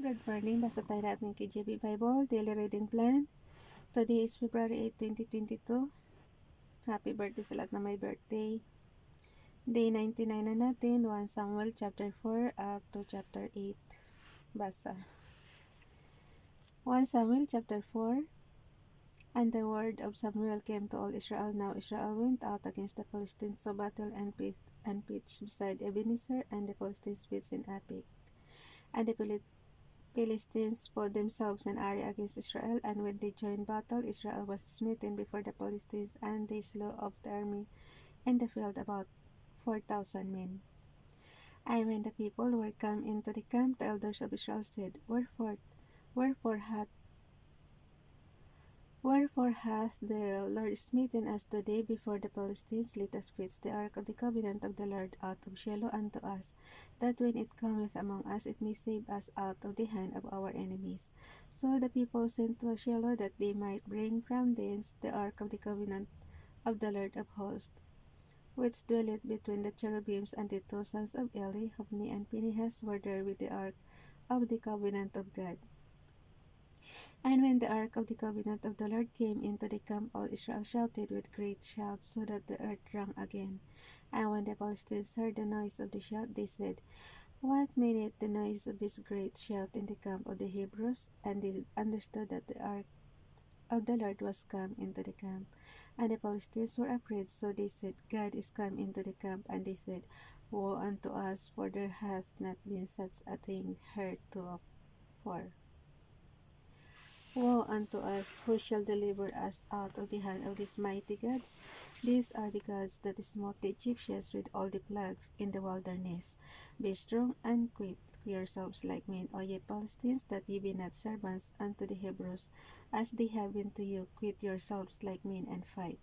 Good morning. Basa tayo natin ng KJV Bible. Daily Reading Plan. Today is February 8, 2022. Happy birthday sa lahat na may birthday. Day 99 na natin. 1 Samuel chapter 4 up to chapter 8. Basa. 1 Samuel chapter 4. And the word of Samuel came to all Israel. Now Israel went out against the Philistines to battle and pitched beside Ebenezer, and the Philistines pitched in Aphek. And the Philistines fought themselves an area against Israel, and when they joined battle, Israel was smitten before the Philistines, and they slew of the army in the field about 4,000 men. And when the people were come into the camp, the elders of Israel said, Wherefore hath the Lord smitten us today before the Philistines? Let us fetch the ark of the covenant of the Lord out of Shiloh unto us, that when it cometh among us, it may save us out of the hand of our enemies. So the people sent to Shiloh, that they might bring from thence the ark of the covenant of the Lord of hosts, which dwelleth between the cherubims. And the two sons of Eli, Hophni and Phinehas, were there with the ark of the covenant of God. And when the ark of the covenant of the Lord came into the camp, all Israel shouted with great shouts, so that the earth rang again. And when the Philistines heard the noise of the shout, they said, What meaneth the noise of this great shout in the camp of the Hebrews? And they understood that the ark of the Lord was come into the camp. And the Philistines were afraid, so they said, God is come into the camp. And they said, Woe unto us, for there hath not been such a thing heretofore. Woe unto us, who shall deliver us out of the hand of these mighty gods? These are the gods that smote the Egyptians with all the plagues in the wilderness. Be strong and quit yourselves like men, O ye Philistines, that ye be not servants unto the Hebrews, as they have been to you. Quit yourselves like men, and fight.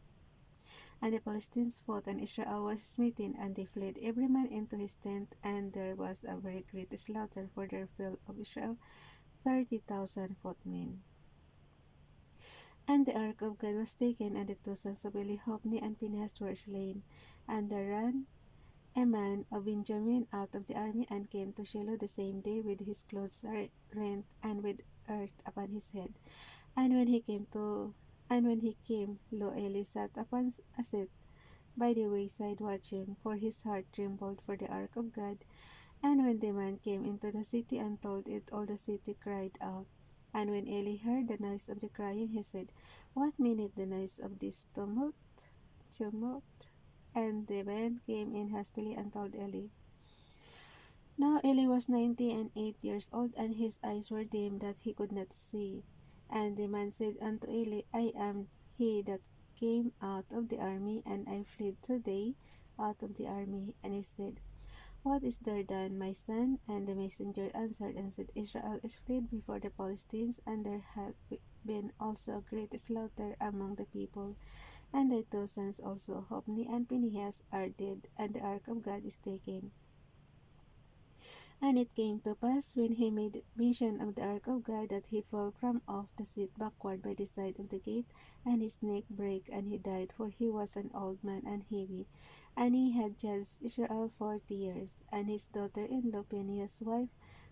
And the Philistines fought, and Israel was smitten, and they fled every man into his tent, and there was a very great slaughter, for there fell of Israel 30,000 footmen. And the ark of God was taken, and the two sons of Eli, Hophni and Phinehas, were slain. And there ran a man of Benjamin out of the army, and came to Shiloh the same day, with his clothes rent, and with earth upon his head. And when he came, lo, Eli sat upon a seat by the wayside watching, for his heart trembled for the ark of God. And when the man came into the city and told it, all the city cried out. And when Eli heard the noise of the crying, he said, What meaneth the noise of this tumult? And the man came in hastily and told Eli. Now Eli was 98 years old, and his eyes were dim, that he could not see. And the man said unto Eli, I am he that came out of the army, and I fled today out of the army. And he said, What is there done, my son? And the messenger answered and said, Israel is fled before the Philistines, and there hath been also a great slaughter among the people. And thy two sons also, Hophni and Phinehas, are dead, and the ark of God is taken. And it came to pass, when he made vision of the ark of God, that he fell from off the seat backward by the side of the gate, and his neck brake, and he died, for he was an old man and heavy. And he had judged Israel 40 years. And his daughter-in-law, Phinehas' wife,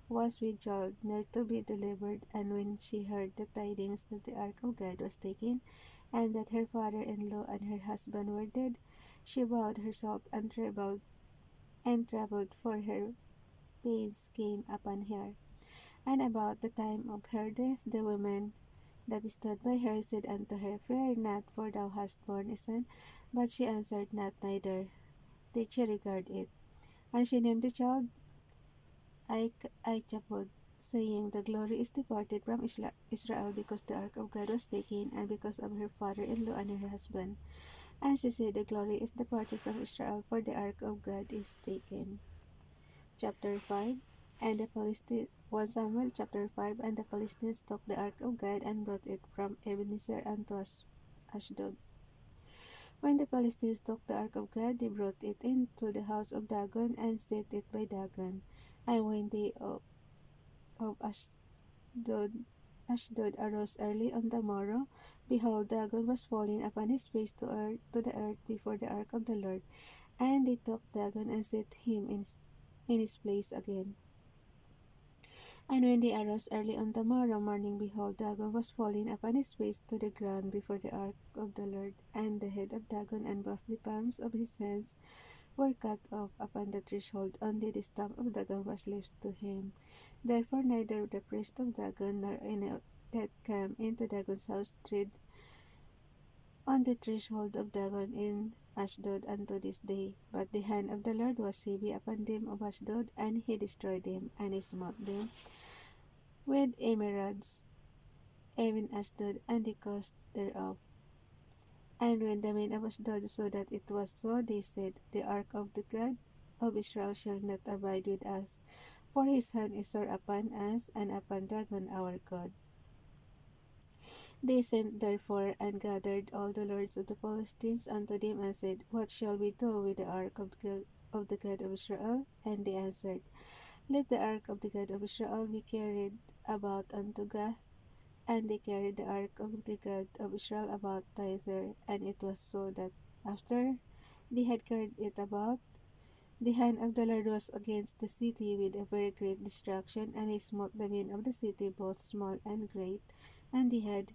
was with child, near to be delivered. And when she heard the tidings that the ark of God was taken, and that her father-in-law and her husband were dead, she bowed herself and troubled, for her pains came upon her. And about the time of her death, the women that stood by her said unto her, Fear not, for thou hast borne a son. But she answered not, neither did she regard it. And she named the child Ichapod, saying, The glory is departed from Israel, because the ark of God was taken, and because of her father-in-law and her husband. And she said, The glory is departed from Israel, for the ark of God is taken. Chapter 5. And the Philistines, 1 Samuel chapter 5. And the Philistines took the ark of God, and brought it from Ebenezer unto Ashdod. When the Philistines took the ark of God, they brought it into the house of Dagon, and set it by Dagon. And when they of Ashdod arose early on the morrow, behold, Dagon was fallen upon his face to the earth before the ark of the Lord. And they took Dagon, and set him in his place again. And when they arose early on the morrow morning, behold, Dagon was fallen upon his face to the ground before the ark of the Lord. And the head of Dagon and both the palms of his hands were cut off upon the threshold, only the stump of Dagon was left to him. Therefore neither the priest of Dagon nor any that came into Dagon's house tread on the threshold of Dagon in Ashdod unto this day. But the hand of the Lord was heavy upon them of Ashdod, and he destroyed them, and he smote them with emerods, even Ashdod, and the coast thereof. And when the men of Ashdod saw that it was so, they said, The ark of the God of Israel shall not abide with us, for his hand is sore upon us, and upon Dagon our God. They sent therefore and gathered all the lords of the Philistines unto them, and said, What shall we do with the ark of the God of Israel? And they answered, Let the ark of the God of Israel be carried about unto Gath. And they carried the ark of the God of Israel about thither. And it was so that after they had carried it about, the hand of the Lord was against the city with a very great destruction, and he smote the men of the city, both small and great, and they had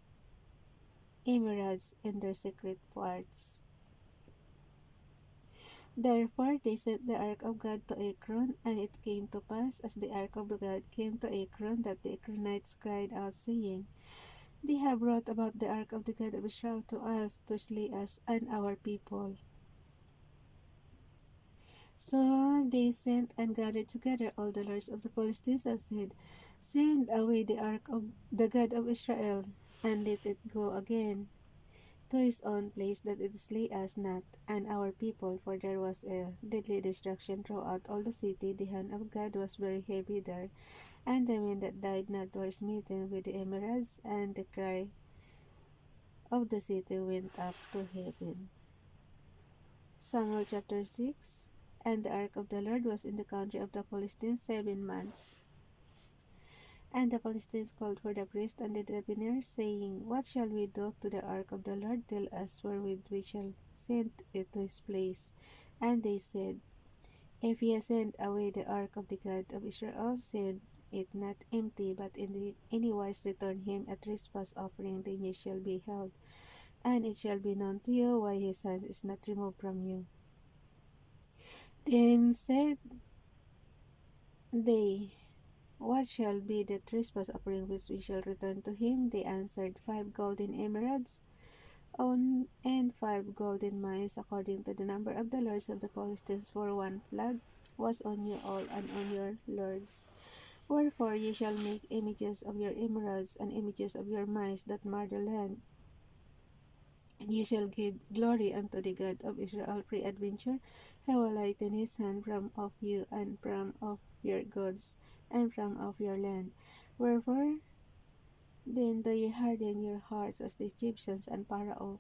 emeralds in their secret parts. Therefore they sent the ark of God to Ekron, and it came to pass, as the ark of God came to Ekron, that the Ekronites cried out, saying, They have brought about the ark of the God of Israel to us, to slay us and our people. So they sent and gathered together all the lords of the Philistines, and said, Send away the ark of the God of Israel, and let it go again to his own place, that it slay us not and our people, for there was a deadly destruction throughout all the city. The hand of God was very heavy there, and the men that died not were smitten with the emeralds, and the cry of the city went up to heaven. Samuel chapter 6. And the ark of the Lord was in the country of the Philistines 7 months. And the Philistines called for the priest and the diviners, saying, What shall we do to the ark of the Lord? Tell us wherewith we shall send it to his place. And they said, If ye send away the ark of the God of Israel, send it not empty, but in any wise return him a trespass offering, then ye shall be held, and it shall be known to you why his hand is not removed from you. Then said they, What shall be the trespass offering which we shall return to him? They answered, 5 golden emeralds, and 5 golden mice, according to the number of the lords of the Philistines, for one flag was on you all and on your lords. Wherefore ye shall make images of your emeralds and images of your mice that mar the land, and ye shall give glory unto the God of Israel. Peradventure he will lighten his hand from off you, and from off your goods, and from off your land. Wherefore then do ye harden your hearts as the Egyptians, and Pharaoh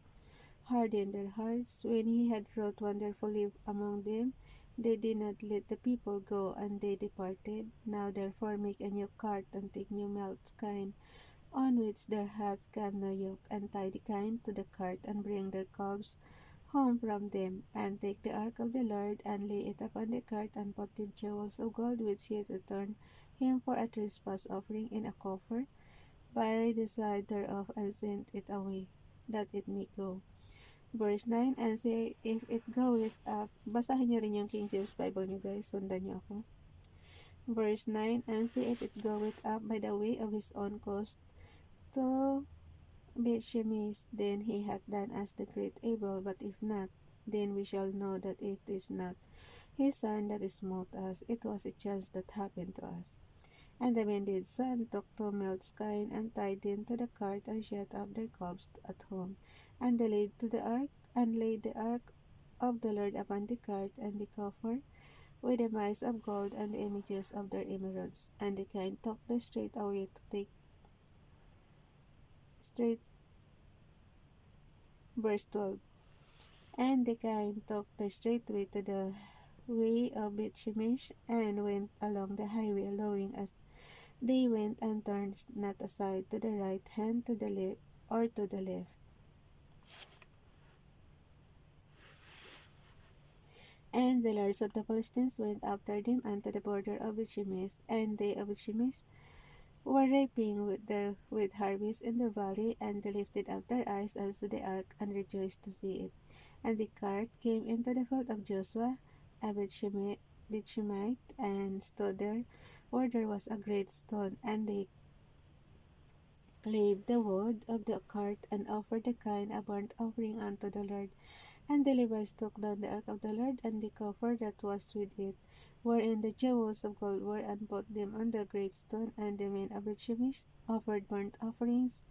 hardened their hearts when he had wrought wonderfully among them. They did not let the people go, and they departed. Now therefore make a new cart, and take new melt kine, on which there hath come no yoke, and tie the kine to the cart, and bring their calves home from them, and take the ark of the Lord, and lay it upon the cart, and put the jewels of gold which ye return him for a trespass offering in a coffer by the side thereof, and send it away, that it may go. Verse 9, and say, if it goeth up, basahin nyo rin yung King James Bible nyo guys, sundan nyo ako. Verse 9, and say, if it goeth up by the way of his own coast to Bethshemesh, then he hath done us the great evil, but if not, then we shall know that it is not his son that smote us, it was a chance that happened to us. And the men did so, and took 2 kine, and tied them to the cart, and shut up their calves at home. And they laid to the ark, and laid the ark of the Lord upon the cart, and the coffer, with the mice of gold, and the images of their emeralds. And the kine took the straight away to take straight. Verse 12. And the kine took the straight way to the way of Bethshemesh, and went along the highway, allowing as they went, and turned not aside to the right hand, to the left, or to the left. And the lords of the Philistines went after them unto the border of Bethshemesh, and they of Bethshemesh were reaping with harvest in the valley, and they lifted up their eyes unto the ark, and rejoiced to see it. And the cart came into the field of Joshua, a Bethshemite, and stood there, where there was a great stone, and they clave the wood of the cart, and offered the kind a burnt offering unto the Lord. And the Levites took down the ark of the Lord, and the coffer that was with it, wherein the jewels of gold were, and put them on the great stone. And the men of Bethshemesh offered burnt offerings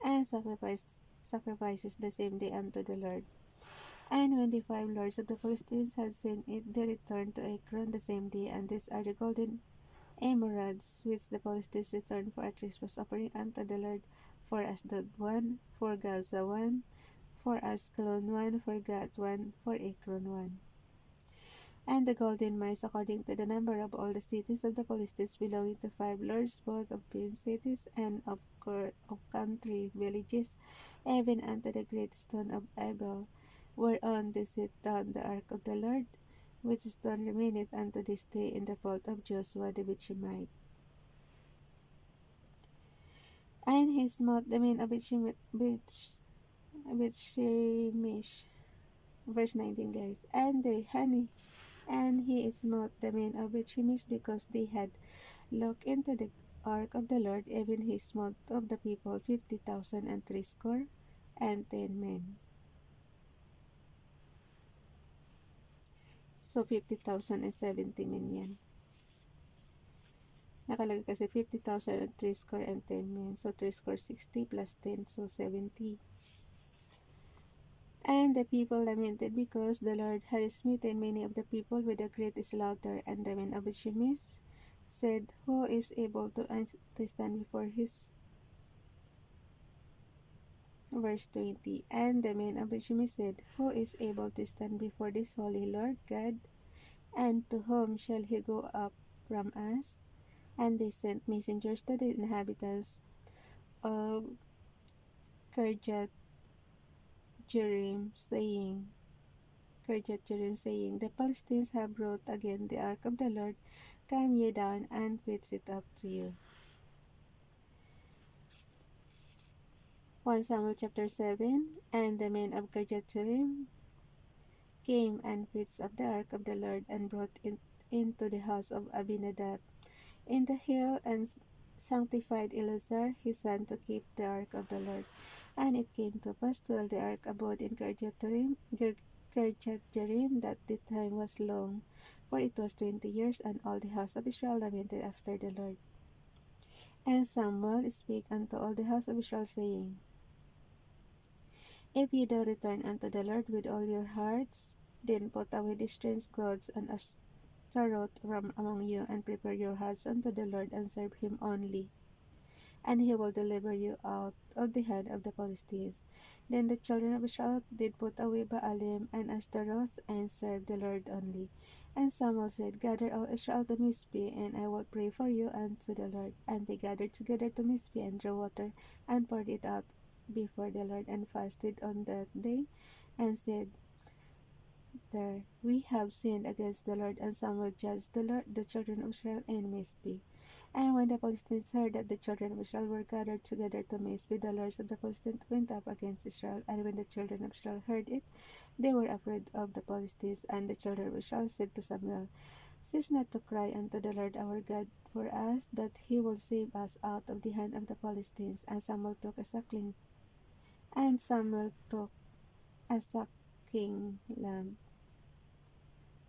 and sacrifices the same day unto the Lord. And when the 5 lords of the Philistines had seen it, they returned to Ekron the same day. And these are the golden emeralds which the Philistines returned for a trespass offering unto the Lord: for Ashdod one, for Gaza one, for Askelon one, for Gath one, for Ekron one. And the golden mines, according to the number of all the cities of the Philistines, belonging to 5 lords, both of prince cities and of country villages, even unto the great stone of Abel, whereon they set down the ark of the Lord, which stone remaineth unto this day in the vault of Joshua the Bethshemite. And he smote the men of Bethshemesh. Verse 19, guys. And he smote the men of Bethshemesh, because they had looked into the ark of the Lord. Even he smote of the people 50,000 and threescore and 10 men. So 50,000 and 70 men yan. Nakalagay kasi 50,000 and threescore and 10 men. So threescore 60 plus 10, so 70. And the people lamented, because the Lord had smitten many of the people with a great slaughter. And the men of Bethshemesh said, who is able to stand before his. Verse 20. And the men of Bethshemesh said, who is able to stand before this holy Lord God? And to whom shall he go up from us? And they sent messengers to the inhabitants of Kirjath Jearim, saying, the Philistines have brought again the ark of the Lord. Come ye down and fetch it up to you. 1 Samuel chapter 7. And the men of Kirjath Jearim came and fetched up the ark of the Lord, and brought it into the house of Abinadab in the hill, and sanctified Eleazar his son to keep the ark of the Lord. And it came to pass, while the ark abode in Kirjath Jearim, that the time was long, for it was 20 years, and all the house of Israel lamented after the Lord. And Samuel spake unto all the house of Israel, saying, if ye do return unto the Lord with all your hearts, then put away the strange gods and Ashtaroth from among you, and prepare your hearts unto the Lord, and serve him only, and he will deliver you out of the hand of the Philistines. Then the children of Israel did put away Baalim and Ashtaroth, and served the Lord only. And Samuel said, gather all Israel to Mizpeh, and I will pray for you unto the Lord. And they gathered together to Mizpeh, and drew water, and poured it out before the Lord, and fasted on that day, and said there, we have sinned against the Lord. And Samuel judged the children of Israel in Mizpeh. And when the Philistines heard that the children of Israel were gathered together to Mizpeh, the lords of the Philistines went up against Israel. And when the children of Israel heard it, they were afraid of the Philistines. And the children of Israel said to Samuel, cease not to cry unto the Lord our God for us, that he will save us out of the hand of the Philistines. And Samuel took a sucking lamb.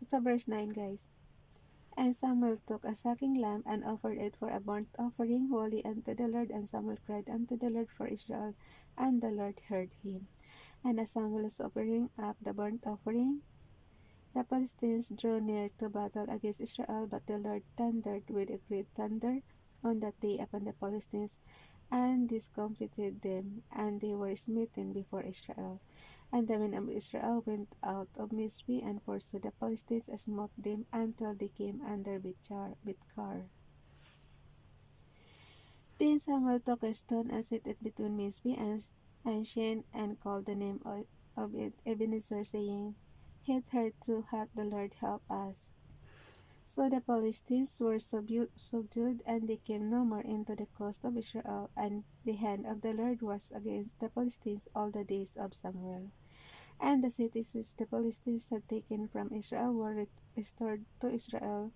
It's a verse 9, guys. And Samuel took a sucking lamb, and offered it for a burnt offering wholly unto the Lord. And Samuel cried unto the Lord for Israel, and the Lord heard him. And as Samuel was offering up the burnt offering, the Philistines drew near to battle against Israel, but the Lord thundered with a great thunder on that day upon the Philistines, and discomfited them, and they were smitten before Israel. And the men of Israel went out of Mizpeh, and pursued the Philistines, and smote them until they came under Bithkar. Then Samuel took a stone, and set it between Mizpeh and Shen, and called the name of it Ebenezer, saying, hit her too hath the Lord help us. So the Philistines were subdued, and they came no more into the coast of Israel, and the hand of the Lord was against the Philistines all the days of Samuel. And the cities which the Philistines had taken from Israel were restored to Israel,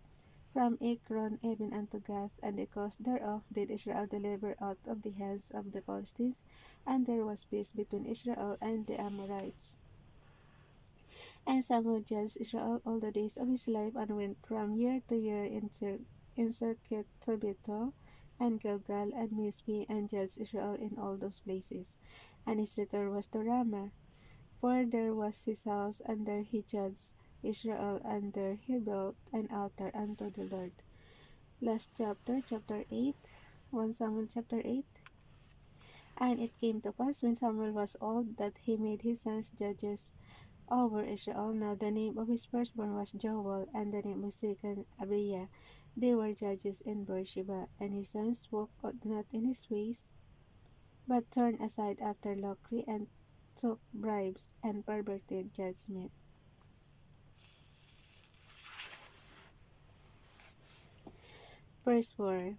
from Ekron even unto Gath, and the coast thereof did Israel deliver out of the hands of the Philistines, and there was peace between Israel and the Amorites. And Samuel judged Israel all the days of his life, and went from year to year in circuit to Bethel, and Gilgal, and Mizpeh, and judged Israel in all those places. And his return was to Ramah, for there was his house, and there he judged Israel, and there he built an altar unto the Lord. Last chapter, chapter 8, 1 Samuel chapter 8. And it came to pass, when Samuel was old, that he made his sons judges over Israel. Now the name of his firstborn was Joel, and the name of his second Abiah. They were judges in Beersheba. And his sons walked not in his ways, but turned aside after lucre, and took bribes, and perverted judgment. Verse 4.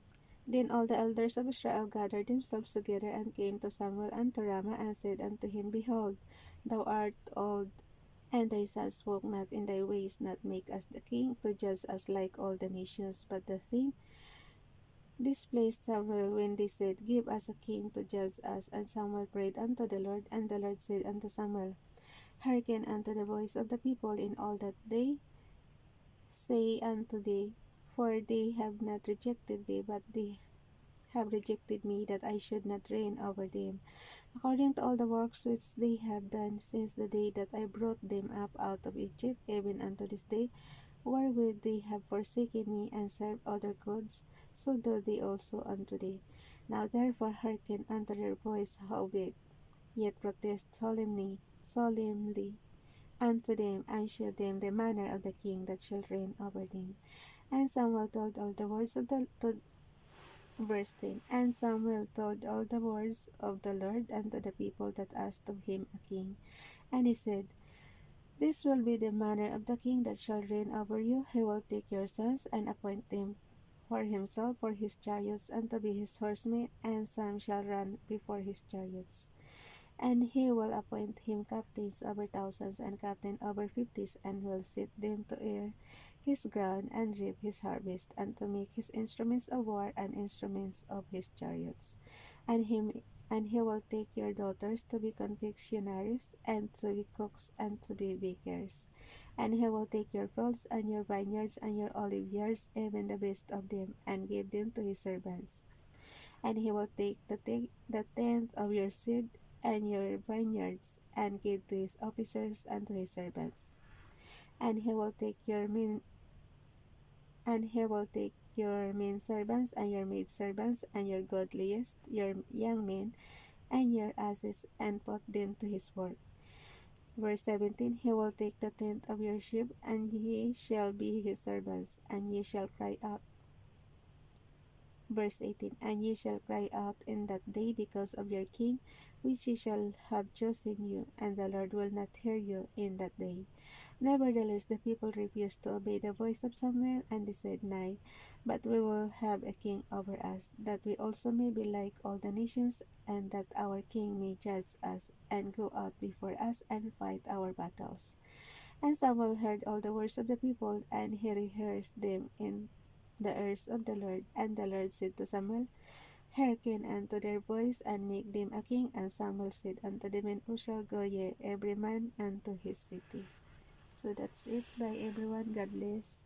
Then all the elders of Israel gathered themselves together, and came to Samuel unto Ramah, and said unto him, Behold, thou art old, and thy sons walk not in thy ways, not make us the king, to judge us like all the nations. But the thing displeased Samuel, when they said, Give us a king to judge us. And Samuel prayed unto the Lord, and the Lord said unto Samuel, Hearken unto the voice of the people in all that they say unto thee, for they have not rejected thee, but they have rejected me, that I should not reign over them, according to all the works which they have done since the day that I brought them up out of Egypt, even unto this day, wherewith they have forsaken me, and served other gods, so do they also unto thee. Now therefore hearken unto their voice, howbeit, yet protest solemnly unto them, and shew them the manner of the king that shall reign over them. And Samuel told all the words of the to Verse 10. And Samuel told all the words of the Lord unto the people that asked of him a king. And he said, This will be the manner of the king that shall reign over you. He will take your sons, and appoint them for himself for his chariots, and to be his horsemen, and some shall run before his chariots. And he will appoint him captains over thousands, and captain over fifties, and will set them to ear his ground, and reap his harvest, and to make his instruments of war, and instruments of his chariots. And he will take your daughters to be confectionaries, and to be cooks, and to be bakers. And he will take your fields, and your vineyards, and your olive yards, even the best of them, and give them to his servants. And he will take the tenth of your seed and your vineyards, and give to his officers and to his servants. And he will take your men servants, and your maid servants, and your godliest, your young men, and your asses, and put them to his work. Verse 17. He will take the tenth of your sheep, and ye shall be his servants, and ye shall cry out. Verse 18. And ye shall cry out in that day because of your king, which ye shall have chosen you, and the Lord will not hear you in that day. Nevertheless, the people refused to obey the voice of Samuel, and they said, Nay, but we will have a king over us, that we also may be like all the nations, and that our king may judge us, and go out before us, and fight our battles. And Samuel heard all the words of the people, and he rehearsed them in the ears of the Lord. And the Lord said to Samuel, Hearken unto their voice, and make them a king. And Samuel said unto the men of Israel, Go ye, every man unto his city. So that's it. Bye everyone. God bless.